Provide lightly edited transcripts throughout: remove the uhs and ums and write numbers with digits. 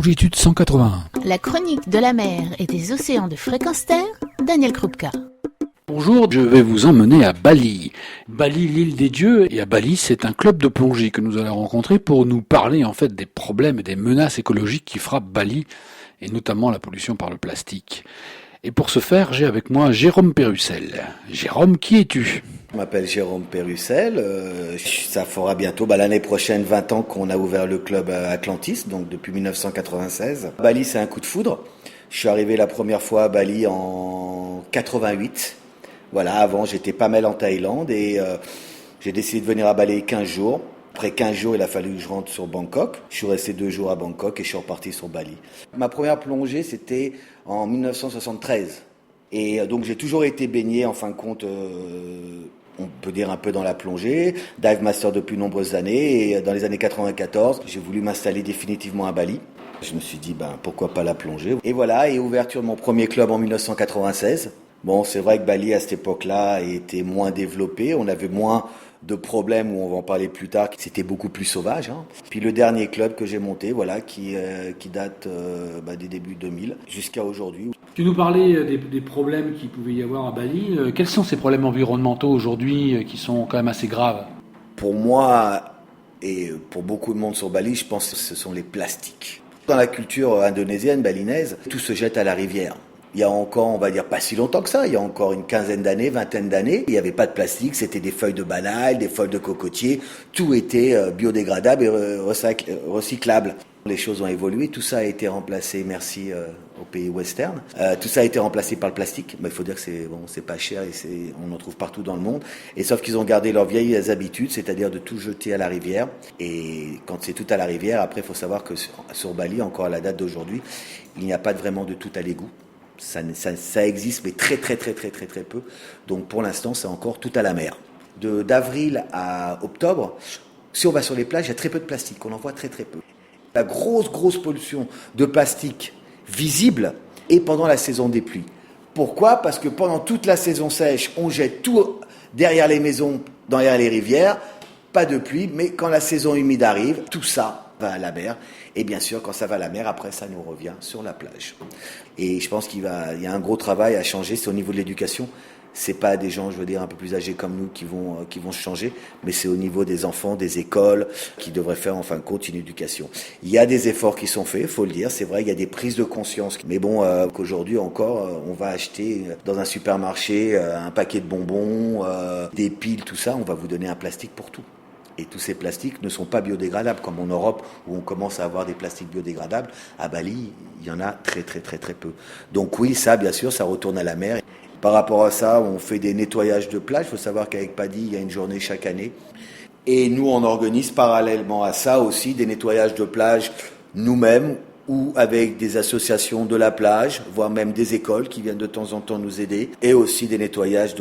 Longitude 181. La chronique de la mer et des océans de fréquence terre, Daniel Krupka. Bonjour, je vais vous emmener à Bali. Bali, l'île des dieux, et à Bali, c'est un club de plongée que nous allons rencontrer pour nous parler en fait des problèmes et des menaces écologiques qui frappent Bali, et notamment la pollution par le plastique. Et pour ce faire, j'ai avec moi Jérôme Pérussel. Jérôme, qui es-tu ? Je m'appelle Jérôme Pérussel, ça fera bientôt l'année prochaine 20 ans qu'on a ouvert le club Atlantis, donc depuis 1996. Bali, c'est un coup de foudre. Je suis arrivé la première fois à Bali en 88. Voilà, avant j'étais pas mal en Thaïlande et j'ai décidé de venir à Bali 15 jours. Après 15 jours, il a fallu que je rentre sur Bangkok. Je suis resté 2 jours à Bangkok et je suis reparti sur Bali. Ma première plongée, c'était en 1973. Et donc j'ai toujours été baigné, en fin de compte, on peut dire un peu dans la plongée, dive master depuis de nombreuses années. Et dans les années 94, j'ai voulu m'installer définitivement à Bali. Je me suis dit, pourquoi pas la plongée. Et voilà, et ouverture de mon premier club en 1996. Bon, c'est vrai que Bali, à cette époque-là, était moins développé. On avait moins de problèmes, où on va en parler plus tard. C'était beaucoup plus sauvage. Puis le dernier club que j'ai monté, voilà, qui date des débuts 2000 jusqu'à aujourd'hui. Tu nous parlais des problèmes qu'il pouvait y avoir à Bali. Quels sont ces problèmes environnementaux aujourd'hui qui sont quand même assez graves ? Pour moi, et pour beaucoup de monde sur Bali, je pense que ce sont les plastiques. Dans la culture indonésienne, balinaise, tout se jette à la rivière. Il y a encore, on va dire, pas si longtemps que ça, il y a encore une quinzaine d'années, vingtaine d'années, il n'y avait pas de plastique, c'était des feuilles de banane, des feuilles de cocotier, tout était biodégradable et recyclable. Les choses ont évolué, tout ça a été remplacé, merci aux pays western. Tout ça a été remplacé par le plastique, mais il faut dire que c'est pas cher et on en trouve partout dans le monde. Et sauf qu'ils ont gardé leurs vieilles habitudes, c'est-à-dire de tout jeter à la rivière. Et quand c'est tout à la rivière, après il faut savoir que sur Bali, encore à la date d'aujourd'hui, il n'y a pas vraiment de tout à l'égout. Ça existe, mais très peu. Donc pour l'instant, c'est encore tout à la mer. D'avril à octobre, si on va sur les plages, il y a très peu de plastique. On en voit très peu. La grosse pollution de plastique visible est pendant la saison des pluies. Pourquoi ? Parce que pendant toute la saison sèche, on jette tout derrière les maisons, derrière les rivières. Pas de pluie, mais quand la saison humide arrive, tout ça va à la mer. Et bien sûr, quand ça va à la mer, après, ça nous revient sur la plage. Et je pense qu'il y a un gros travail à changer, c'est au niveau de l'éducation. C'est pas des gens, je veux dire, un peu plus âgés comme nous qui vont se changer, mais c'est au niveau des enfants, des écoles, qui devraient faire en fin de compte une éducation. Il y a des efforts qui sont faits, faut le dire, c'est vrai, il y a des prises de conscience. Mais bon, qu'aujourd'hui encore, on va acheter dans un supermarché un paquet de bonbons, des piles, tout ça, on va vous donner un plastique pour tout. Et tous ces plastiques ne sont pas biodégradables, comme en Europe, où on commence à avoir des plastiques biodégradables. À Bali, il y en a très peu. Donc oui, ça, bien sûr, ça retourne à la mer. Par rapport à ça, on fait des nettoyages de plage. Il faut savoir qu'avec PADI, il y a une journée chaque année. Et nous, on organise parallèlement à ça aussi des nettoyages de plage nous-mêmes, ou avec des associations de la plage, voire même des écoles qui viennent de temps en temps nous aider, et aussi des nettoyages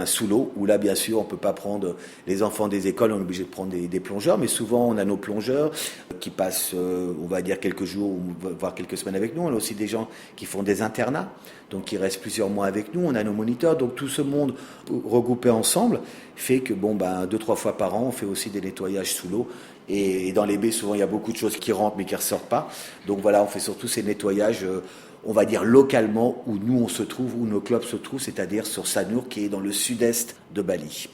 sous l'eau, où là bien sûr on peut pas prendre les enfants des écoles, on est obligé de prendre des plongeurs, mais souvent on a nos plongeurs qui passent, on va dire quelques jours, ou voire quelques semaines avec nous. On a aussi des gens qui font des internats, donc qui restent plusieurs mois avec nous, on a nos moniteurs, donc tout ce monde regroupé ensemble fait que 2-3 fois par an on fait aussi des nettoyages sous l'eau. Et dans les baies, souvent, il y a beaucoup de choses qui rentrent mais qui ne ressortent pas. Donc voilà, on fait surtout ces nettoyages, on va dire localement, où nous on se trouve, où nos clubs se trouvent, c'est-à-dire sur Sanur, qui est dans le sud-est de Bali.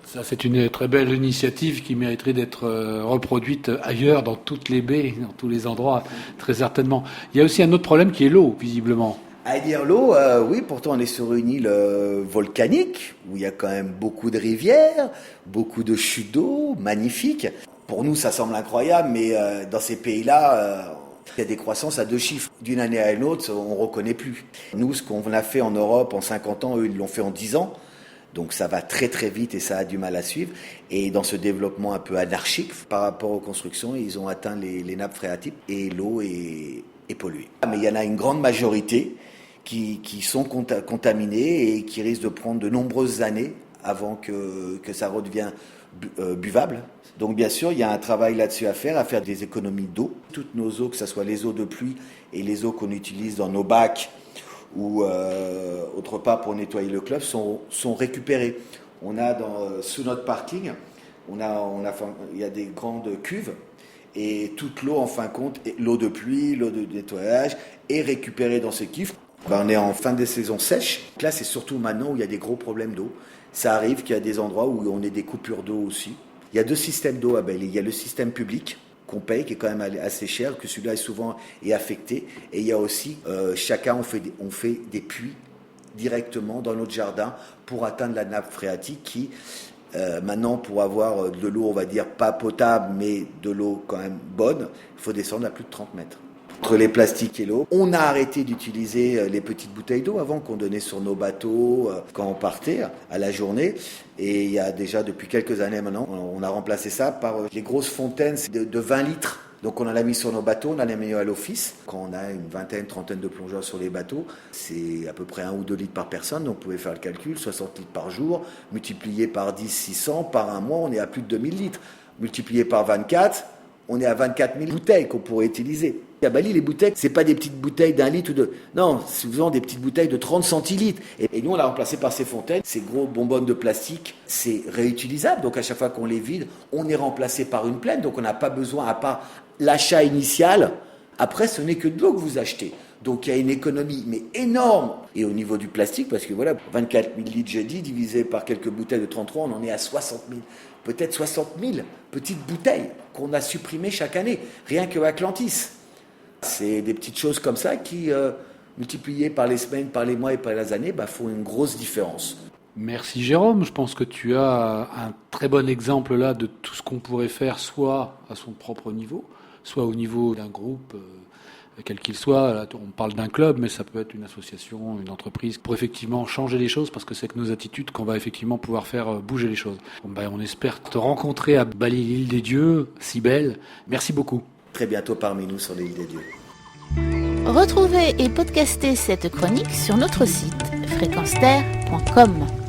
Ça, c'est une très belle initiative qui mériterait d'être reproduite ailleurs, dans toutes les baies, dans tous les endroits, très certainement. Il y a aussi un autre problème qui est l'eau, visiblement. À dire l'eau, oui, pourtant on est sur une île volcanique, où il y a quand même beaucoup de rivières, beaucoup de chutes d'eau, magnifiques. Pour nous, ça semble incroyable, mais dans ces pays-là, il y a des croissances à 2 chiffres. D'une année à une autre, on ne reconnaît plus. Nous, ce qu'on a fait en Europe en 50 ans, eux, ils l'ont fait en 10 ans. Donc ça va très vite et ça a du mal à suivre. Et dans ce développement un peu anarchique par rapport aux constructions, ils ont atteint les nappes phréatiques et l'eau est polluée. Mais il y en a une grande majorité qui sont contaminées et qui risquent de prendre de nombreuses années avant que ça redevienne buvable. Donc bien sûr, il y a un travail là-dessus à faire des économies d'eau. Toutes nos eaux, que ce soit les eaux de pluie et les eaux qu'on utilise dans nos bacs ou autre part pour nettoyer le club, sont récupérées. On a sous notre parking, il y a des grandes cuves Et toute l'eau, en fin de compte, l'eau de pluie, l'eau de nettoyage, est récupérée dans ce kiff. On est en fin de saison sèche. Là, c'est surtout maintenant où il y a des gros problèmes d'eau. Ça arrive qu'il y a des endroits où on a des coupures d'eau aussi. Il y a 2 systèmes d'eau à Bali. Il y a le système public qu'on paye, qui est quand même assez cher, que celui-là est souvent affecté. Et il y a aussi, chacun, on fait des puits directement dans notre jardin pour atteindre la nappe phréatique qui, maintenant, pour avoir de l'eau, on va dire, pas potable, mais de l'eau quand même bonne, il faut descendre à plus de 30 mètres. Entre les plastiques et l'eau, on a arrêté d'utiliser les petites bouteilles d'eau avant qu'on donnait sur nos bateaux quand on partait à la journée. Et il y a déjà depuis quelques années maintenant, on a remplacé ça par les grosses fontaines de 20 litres. Donc on en a mis sur nos bateaux, on en a mis à l'office. Quand on a une vingtaine, trentaine de plongeurs sur les bateaux, c'est à peu près 1 ou 2 litres par personne. Donc vous pouvez faire le calcul, 60 litres par jour, multiplié par 10, 600, par un mois, on est à plus de 2000 litres. Multiplié par 24, on est à 24 000 bouteilles qu'on pourrait utiliser. À Bali, les bouteilles, c'est pas des petites bouteilles d'1 litre ou de... Non, c'est souvent des petites bouteilles de 30 centilitres. Et nous, on l'a remplacé par ces fontaines. Ces gros bonbonnes de plastique, c'est réutilisable. Donc, à chaque fois qu'on les vide, on est remplacé par une pleine. Donc, on n'a pas besoin, à part l'achat initial. Après, ce n'est que de l'eau que vous achetez. Donc, il y a une économie, mais énorme. Et au niveau du plastique, parce que voilà, 24 000 litres, j'ai dit, divisé par quelques bouteilles de 33, on en est à 60 000. Peut-être 60 000 petites bouteilles qu'on a supprimées chaque année. Rien que Atlantis. C'est des petites choses comme ça qui, multipliées par les semaines, par les mois et par les années, font une grosse différence. Merci Jérôme, je pense que tu as un très bon exemple là de tout ce qu'on pourrait faire soit à son propre niveau, soit au niveau d'un groupe, quel qu'il soit. Là, on parle d'un club, mais ça peut être une association, une entreprise, pour effectivement changer les choses, parce que c'est avec nos attitudes qu'on va effectivement pouvoir faire bouger les choses. On espère te rencontrer à Bali, l'île des dieux, si belle. Merci beaucoup. Très bientôt parmi nous sur l'île des dieux. Retrouvez et podcastez cette chronique sur notre site fréquenceterre.com.